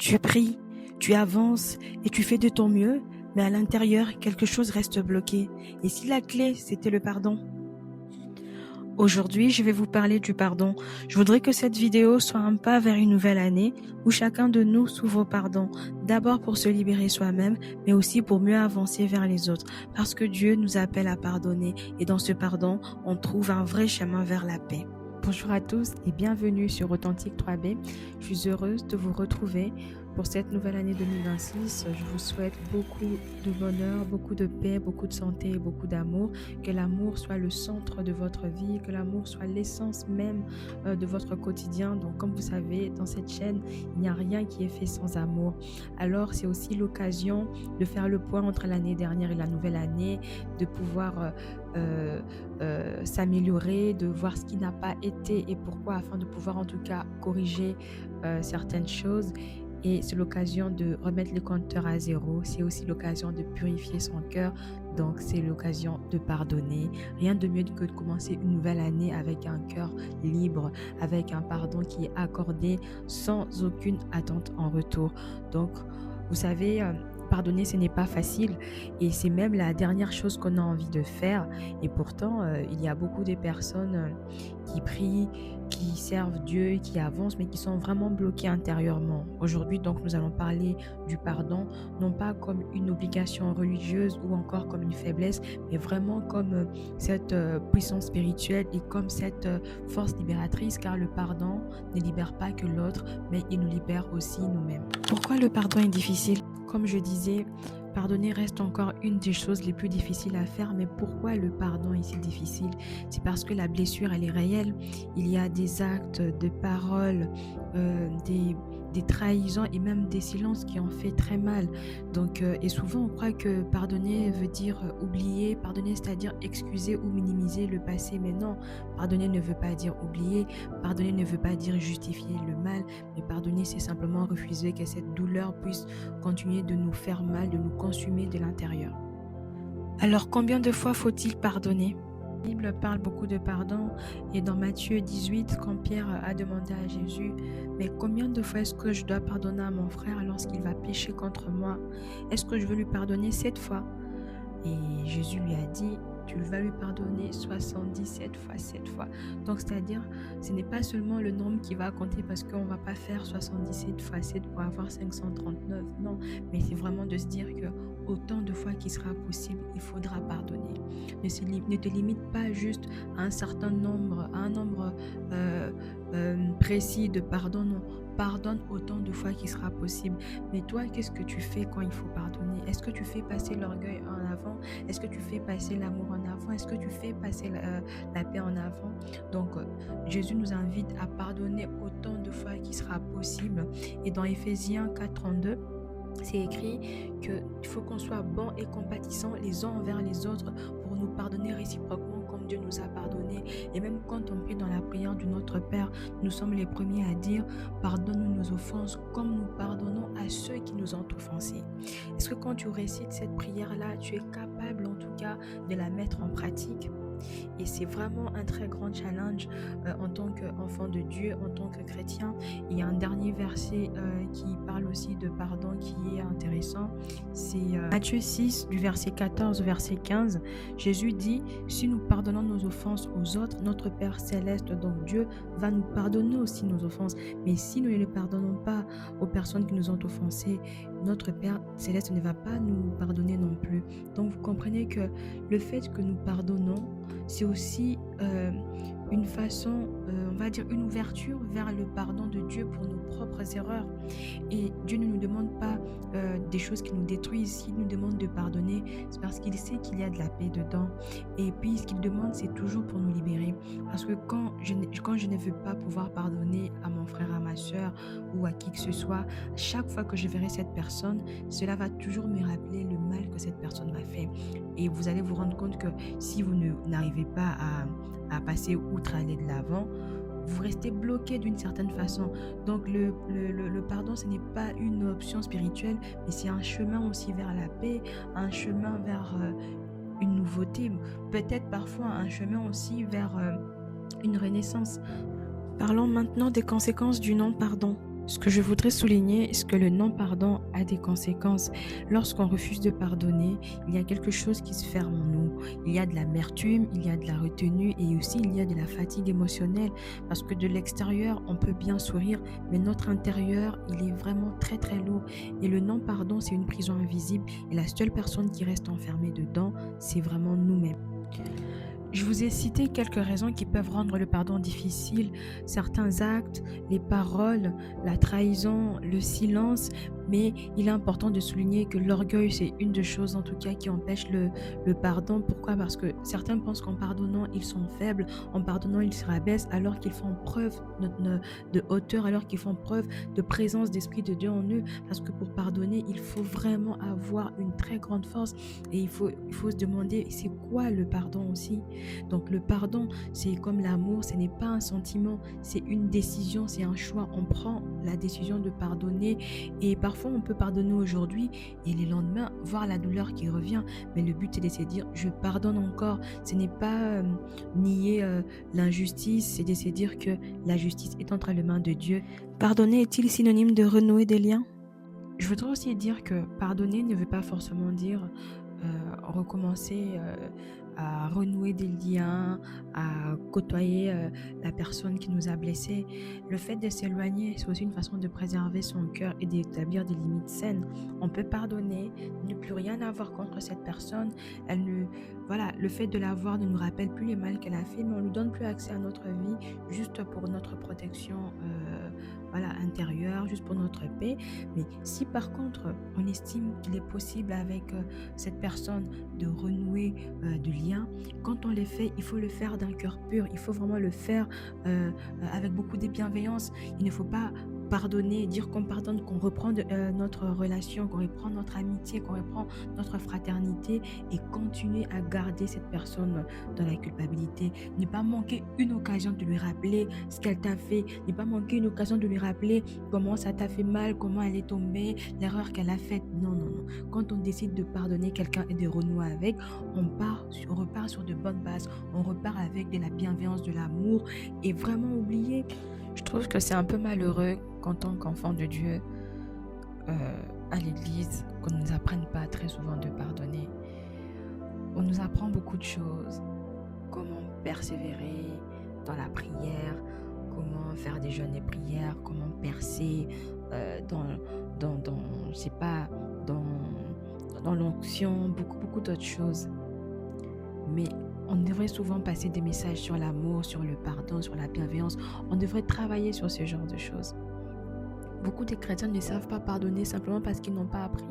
Tu pries, tu avances et tu fais de ton mieux, mais à l'intérieur, quelque chose reste bloqué. Et si la clé, c'était le pardon? Aujourd'hui, je vais vous parler du pardon. Je voudrais que cette vidéo soit un pas vers une nouvelle année où chacun de nous s'ouvre au pardon. D'abord pour se libérer soi-même, mais aussi pour mieux avancer vers les autres. Parce que Dieu nous appelle à pardonner et dans ce pardon, on trouve un vrai chemin vers la paix. Bonjour à tous et bienvenue sur Authentique 3B. Je suis heureuse de vous retrouver pour cette nouvelle année 2026. Je vous souhaite beaucoup de bonheur, beaucoup de paix, beaucoup de santé et beaucoup d'amour. Que l'amour soit le centre de votre vie, que l'amour soit l'essence même de votre quotidien. Donc comme vous savez, dans cette chaîne, il n'y a rien qui est fait sans amour. Alors c'est aussi l'occasion de faire le point entre l'année dernière et la nouvelle année, de pouvoir s'améliorer, de voir ce qui n'a pas été et pourquoi, afin de pouvoir en tout cas corriger certaines choses. Et c'est l'occasion de remettre le compteur à zéro. C'est aussi l'occasion de purifier son cœur. Donc, c'est l'occasion de pardonner. Rien de mieux que de commencer une nouvelle année avec un cœur libre, avec un pardon qui est accordé sans aucune attente en retour. Donc, vous savez, pardonner, ce n'est pas facile et c'est même la dernière chose qu'on a envie de faire. Et pourtant, il y a beaucoup de personnes qui prient, qui servent Dieu, qui avancent, mais qui sont vraiment bloqués intérieurement. Aujourd'hui, donc, nous allons parler du pardon, non pas comme une obligation religieuse ou encore comme une faiblesse, mais vraiment comme cette puissance spirituelle et comme cette force libératrice, car le pardon ne libère pas que l'autre, mais il nous libère aussi nous-mêmes. Pourquoi le pardon est difficile? Comme je disais, pardonner reste encore une des choses les plus difficiles à faire, mais pourquoi le pardon est si difficile? C'est parce que la blessure, elle est réelle. Il y a des actes, des paroles, des trahisons et même des silences qui ont fait très mal. Donc, et souvent, on croit que pardonner veut dire oublier, pardonner, c'est-à-dire excuser ou minimiser le passé. Mais non, pardonner ne veut pas dire oublier, pardonner ne veut pas dire justifier le mal, mais pardonner, c'est simplement refuser que cette douleur puisse continuer de nous faire mal, de nous consumer de l'intérieur. Alors, combien de fois faut-il pardonner? La Bible parle beaucoup de pardon et dans Matthieu 18, quand Pierre a demandé à Jésus, mais combien de fois est-ce que je dois pardonner à mon frère lorsqu'il va pécher contre moi? Est-ce que je veux lui pardonner 7 fois? Et Jésus lui a dit, tu vas lui pardonner 77 fois, 7 fois. Donc, c'est-à-dire, ce n'est pas seulement le nombre qui va compter parce qu'on ne va pas faire 77 fois 7 pour avoir 539. Non, mais c'est vraiment de se dire que autant de fois qu'il sera possible, il faudra pardonner. Ne te limite pas juste à un certain nombre, à un nombre précis de pardon. Non, pardonne autant de fois qu'il sera possible. Mais toi, qu'est-ce que tu fais quand il faut pardonner? Est-ce que tu fais passer l'orgueil en avant? Est-ce que tu fais passer l'amour en avant? Est-ce que tu fais passer la paix en avant? Donc, Jésus nous invite à pardonner autant de fois qu'il sera possible. Et dans Éphésiens 4:32, c'est écrit qu'il faut qu'on soit bons et compatissants les uns envers les autres pour nous pardonner réciproquement comme Dieu nous a pardonné. Et même quand on prie dans la prière du Notre Père, nous sommes les premiers à dire « Pardonne-nous nos offenses comme nous pardonnons à ceux qui nous ont offensés ». Est-ce que quand tu récites cette prière-là, tu es capable en tout cas de la mettre en pratique? Et c'est vraiment un très grand challenge en tant qu'enfant de Dieu, en tant que chrétien. Il y a un dernier verset qui parle aussi de pardon qui est intéressant. C'est Matthieu 6, du verset 14 au verset 15. Jésus dit, si nous pardonnons nos offenses aux autres, notre Père céleste, donc Dieu, va nous pardonner aussi nos offenses. Mais si nous ne les pardonnons pas aux personnes qui nous ont offensés, notre Père céleste ne va pas nous pardonner non plus. Donc vous comprenez que le fait que nous pardonnons, c'est aussi une façon, on va dire une ouverture vers le pardon de Dieu pour nos propres erreurs. Et Dieu ne nous demande pas des choses qui nous détruisent. S'il nous demande de pardonner, c'est parce qu'il sait qu'il y a de la paix dedans. Et puis ce qu'il demande, c'est toujours pour nous libérer. Parce que quand je ne veux pas pouvoir pardonner à mon frère, à ma soeur ou à qui que ce soit, chaque fois que je verrai cette personne, cela va toujours me rappeler le mal que cette personne m'a fait. Et vous allez vous rendre compte que si vous n'arrivez pas à passer outre, à aller de l'avant, vous restez bloqué d'une certaine façon. Donc le pardon, ce n'est pas une option spirituelle, mais c'est un chemin aussi vers la paix, un chemin vers une nouveauté, peut-être parfois un chemin aussi vers une renaissance. Parlons maintenant des conséquences du non-pardon. Ce que je voudrais souligner, c'est que le non-pardon a des conséquences. Lorsqu'on refuse de pardonner, il y a quelque chose qui se ferme en nous. Il y a de l'amertume, il y a de la retenue et aussi il y a de la fatigue émotionnelle. Parce que de l'extérieur, on peut bien sourire, mais notre intérieur, il est vraiment très très lourd. Et le non-pardon, c'est une prison invisible et la seule personne qui reste enfermée dedans, c'est vraiment nous-mêmes. Je vous ai cité quelques raisons qui peuvent rendre le pardon difficile, certains actes, les paroles, la trahison, le silence, mais il est important de souligner que l'orgueil, c'est une des choses en tout cas qui empêche le pardon. Pourquoi? Parce que certains pensent qu'en pardonnant, ils sont faibles, en pardonnant, ils se rabaissent, alors qu'ils font preuve de hauteur, alors qu'ils font preuve de présence d'Esprit de Dieu en eux. Parce que pour pardonner, il faut vraiment avoir une très grande force et il faut se demander c'est quoi le pardon aussi. Donc le pardon, c'est comme l'amour, ce n'est pas un sentiment, c'est une décision, c'est un choix. On prend la décision de pardonner et parfois on peut pardonner aujourd'hui et les lendemains voir la douleur qui revient. Mais le but c'est de se dire je pardonne encore. Ce n'est pas nier l'injustice, c'est de se dire que la justice est entre les mains de Dieu. Pardonner est-il synonyme de renouer des liens? Je voudrais aussi dire que pardonner ne veut pas forcément dire recommencer à renouer des liens, à côtoyer la personne qui nous a blessés. Le fait de s'éloigner, c'est aussi une façon de préserver son cœur et d'établir des limites saines. On peut pardonner, ne plus rien avoir contre cette personne. Voilà, le fait de la voir ne nous rappelle plus les mal qu'elle a fait, mais on ne lui donne plus accès à notre vie juste pour notre protection voilà, intérieure, juste pour notre paix. Mais si par contre on estime qu'il est possible avec cette personne de renouer du lien, quand on les fait, il faut le faire d'un cœur pur, il faut vraiment le faire avec beaucoup de bienveillance. Il ne faut pas pardonner, dire qu'on pardonne, qu'on reprend notre relation, qu'on reprend notre amitié, qu'on reprend notre fraternité et continuer à garder cette personne dans la culpabilité. Ne pas manquer une occasion de lui rappeler ce qu'elle t'a fait, ne pas manquer une occasion de lui rappeler comment ça t'a fait mal, comment elle est tombée, l'erreur qu'elle a faite. Non, non, non. Quand on décide de pardonner quelqu'un et de renouer avec, on repart sur de bonnes bases, on repart avec de la bienveillance, de l'amour et vraiment oublier. Je trouve que c'est un peu malheureux qu'en tant qu'enfant de Dieu, à l'église, qu'on ne nous apprenne pas très souvent de pardonner. On nous apprend beaucoup de choses, comment persévérer dans la prière, comment faire des jeûnes et prières, comment percer je sais pas, dans, dans l'onction, beaucoup d'autres choses. Mais on devrait souvent passer des messages sur l'amour, sur le pardon, sur la bienveillance. On devrait travailler sur ce genre de choses. Beaucoup de chrétiens ne savent pas pardonner simplement parce qu'ils n'ont pas appris.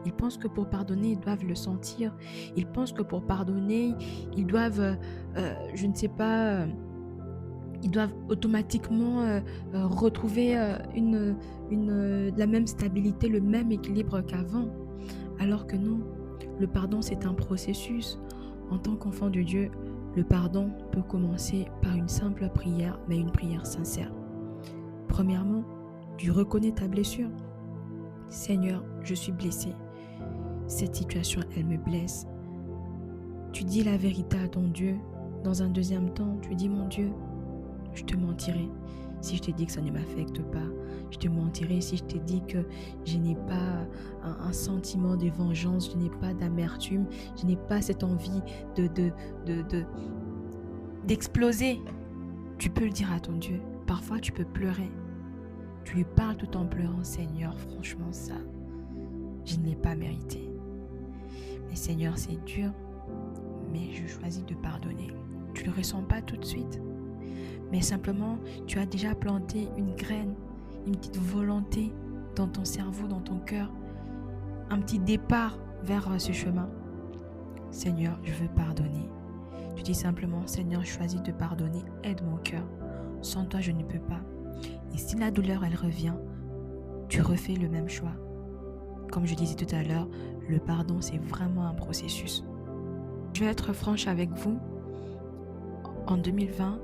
Ils pensent que pour pardonner, ils doivent le sentir. Ils pensent que pour pardonner, ils doivent, je ne sais pas, ils doivent automatiquement retrouver la même stabilité, le même équilibre qu'avant. Alors que non, le pardon, c'est un processus. En tant qu'enfant de Dieu, le pardon peut commencer par une simple prière, mais une prière sincère. Premièrement, tu reconnais ta blessure. Seigneur, je suis blessé. Cette situation, elle me blesse. Tu dis la vérité à ton Dieu. Dans un deuxième temps, tu dis, mon Dieu, je te mentirai si je te dis que ça ne m'affecte pas. Je te mentirai si je te dis que je n'ai pas un sentiment de vengeance, je n'ai pas d'amertume, je n'ai pas cette envie d'exploser. Tu peux le dire à ton Dieu. Parfois, tu peux pleurer. Tu lui parles tout en pleurant. Seigneur, franchement, ça, je ne l'ai pas mérité. Mais Seigneur, c'est dur, mais je choisis de pardonner. Tu ne le ressens pas tout de suite. Mais simplement, tu as déjà planté une graine, une petite volonté dans ton cerveau, dans ton cœur, un petit départ vers ce chemin. Seigneur, je veux pardonner. Tu dis simplement, Seigneur, je choisis de pardonner, aide mon cœur. Sans toi, je ne peux pas. Et si la douleur, elle revient, tu refais le même choix. Comme je disais tout à l'heure, le pardon, c'est vraiment un processus. Je vais être franche avec vous. En 2020,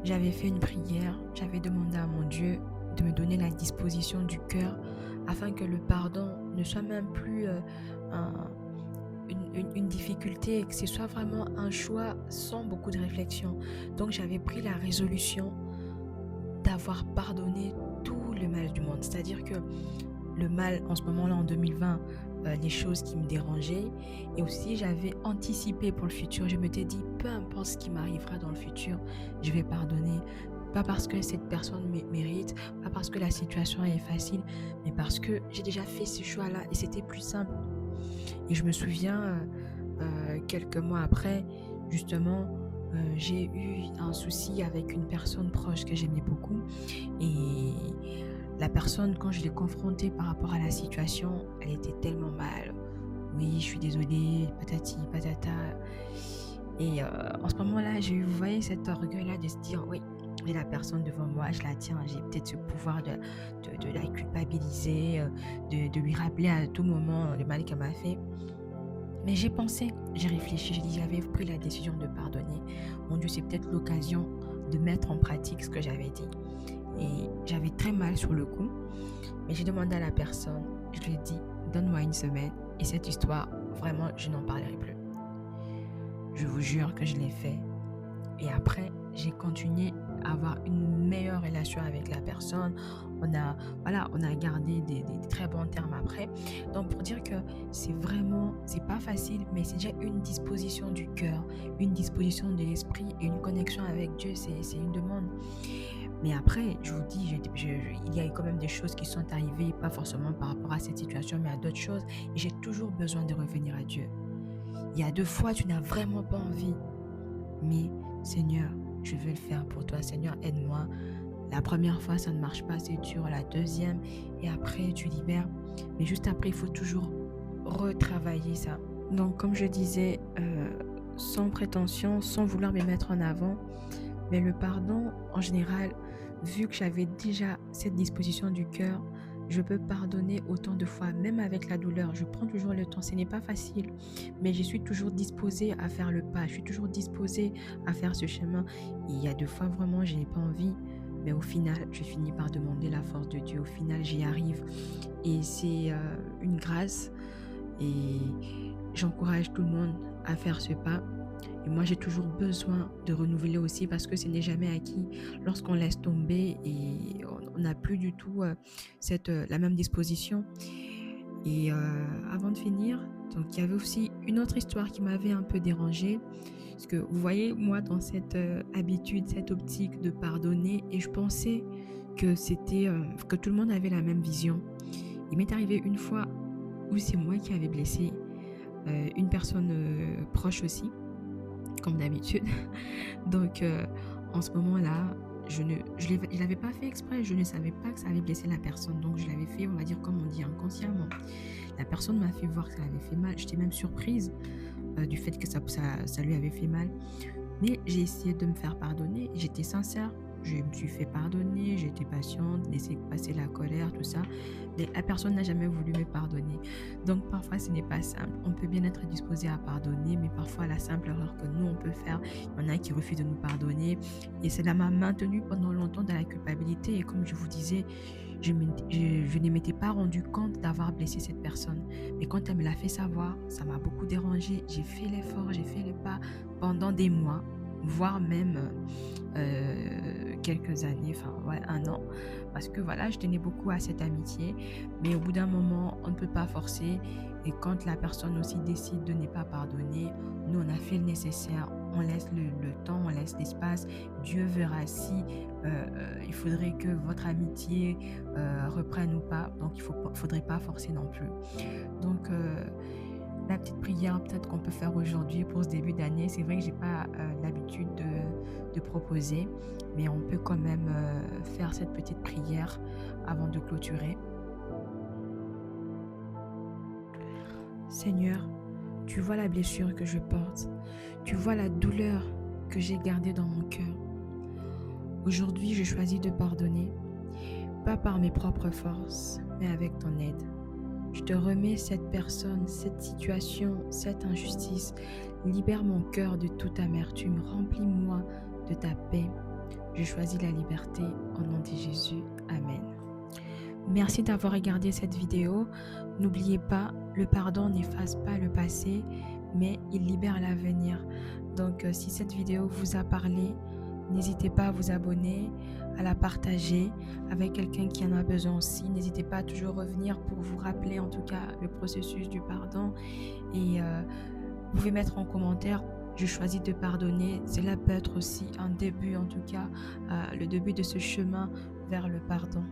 j'avais fait une prière, j'avais demandé à mon Dieu de me donner la disposition du cœur afin que le pardon ne soit même plus une difficulté et que ce soit vraiment un choix sans beaucoup de réflexion. Donc j'avais pris la résolution d'avoir pardonné tous le mal du monde. C'est-à-dire que le mal, en ce moment-là, en 2020, les choses qui me dérangeaient. Et aussi, j'avais anticipé pour le futur. Je m'étais dit, peu importe ce qui m'arrivera dans le futur, je vais pardonner. Pas parce que cette personne mérite, pas parce que la situation est facile, mais parce que j'ai déjà fait ce choix-là et c'était plus simple. Et je me souviens, quelques mois après, justement, j'ai eu un souci avec une personne proche que j'aimais beaucoup. Et la personne, quand je l'ai confrontée par rapport à la situation, elle était tellement mal. Oui, je suis désolée, patati, patata. Et en ce moment-là, j'ai eu, vous voyez, cet orgueil-là de se dire, oui, j'ai la personne devant moi, je la tiens, j'ai peut-être ce pouvoir de la culpabiliser, de lui rappeler à tout moment le mal qu'elle m'a fait. Mais j'ai pensé, j'ai réfléchi, j'ai dit, j'avais pris la décision de pardonner. Mon Dieu, c'est peut-être l'occasion de mettre en pratique ce que j'avais dit. Et j'avais très mal sur le coup, mais j'ai demandé à la personne, je lui ai dit, donne-moi une semaine et cette histoire, vraiment, je n'en parlerai plus. Je vous jure que je l'ai fait. Et après, j'ai continué à avoir une meilleure relation avec la personne. On a gardé des très bons termes après. Donc, pour dire que c'est pas facile, mais c'est déjà une disposition du cœur, une disposition de l'esprit et une connexion avec Dieu, c'est une demande. Mais après, je vous dis, il y a eu quand même des choses qui sont arrivées, pas forcément par rapport à cette situation, mais à d'autres choses. Et j'ai toujours besoin de revenir à Dieu. Il y a 2 fois, tu n'as vraiment pas envie. Mais Seigneur, je veux le faire pour toi. Seigneur, aide-moi. La première fois, ça ne marche pas, c'est dur. La deuxième, et après, tu libères. Mais juste après, il faut toujours retravailler ça. Donc, comme je disais, sans prétention, sans vouloir me mettre en avant, mais le pardon, en général, vu que j'avais déjà cette disposition du cœur, je peux pardonner autant de fois, même avec la douleur. Je prends toujours le temps. Ce n'est pas facile, mais je suis toujours disposée à faire le pas. Je suis toujours disposée à faire ce chemin. Et il y a 2 fois, vraiment, je n'ai pas envie. Mais au final, je finis par demander la force de Dieu. Au final, j'y arrive. Et c'est une grâce. Et j'encourage tout le monde à faire ce pas. Et moi, j'ai toujours besoin de renouveler aussi parce que ce n'est jamais acquis. Lorsqu'on laisse tomber et on n'a plus du tout la même disposition. Et avant de finir, donc il y avait aussi une autre histoire qui m'avait un peu dérangée. Parce que vous voyez, moi, dans cette habitude, cette optique de pardonner, et je pensais que que tout le monde avait la même vision. Il m'est arrivé une fois où c'est moi qui avais blessé une personne proche aussi, comme d'habitude. Donc, en ce moment-là, je l'avais pas fait exprès, je ne savais pas que ça avait blessé la personne. Donc, je l'avais fait, on va dire, comme on dit, inconsciemment. La personne m'a fait voir que ça avait fait mal. J'étais même surprise du fait que ça lui avait fait mal. Mais j'ai essayé de me faire pardonner. J'étais sincère. Je me suis fait pardonner, j'ai été patiente, laissé passer la colère, tout ça. Mais la personne n'a jamais voulu me pardonner. Donc parfois, ce n'est pas simple. On peut bien être disposé à pardonner, mais parfois, la simple erreur que nous, on peut faire, il y en a qui refusent de nous pardonner. Et cela m'a maintenue pendant longtemps dans la culpabilité. Et comme je vous disais, je ne m'étais pas rendu compte d'avoir blessé cette personne. Mais quand elle me l'a fait savoir, ça m'a beaucoup dérangée. J'ai fait l'effort, j'ai fait le pas pendant des mois, voire même quelques années, enfin ouais, 1 an, parce que voilà, je tenais beaucoup à cette amitié, mais au bout d'un moment, on ne peut pas forcer, et quand la personne aussi décide de ne pas pardonner, nous on a fait le nécessaire, on laisse le temps, on laisse l'espace, Dieu verra si il faudrait que votre amitié reprenne ou pas, donc il faudrait pas forcer non plus. Donc la petite prière peut-être qu'on peut faire aujourd'hui pour ce début d'année, c'est vrai que j'ai pas l'habitude de proposer, mais on peut quand même faire cette petite prière avant de clôturer. Seigneur, tu vois la blessure que je porte, tu vois la douleur que j'ai gardée dans mon cœur. Aujourd'hui, je choisis de pardonner, pas par mes propres forces, mais avec ton aide. Je te remets cette personne, cette situation, cette injustice. Libère mon cœur de toute amertume. Remplis-moi de ta paix. Je choisis la liberté au nom de Jésus. Amen. Merci d'avoir regardé cette vidéo. N'oubliez pas, le pardon n'efface pas le passé, mais il libère l'avenir. Donc, si cette vidéo vous a parlé, N'hésitez pas à vous abonner, à la partager avec quelqu'un qui en a besoin aussi. N'hésitez pas à toujours revenir pour vous rappeler en tout cas le processus du pardon. Et vous pouvez mettre en commentaire, je choisis de pardonner. Cela peut être aussi un début, en tout cas, le début de ce chemin vers le pardon.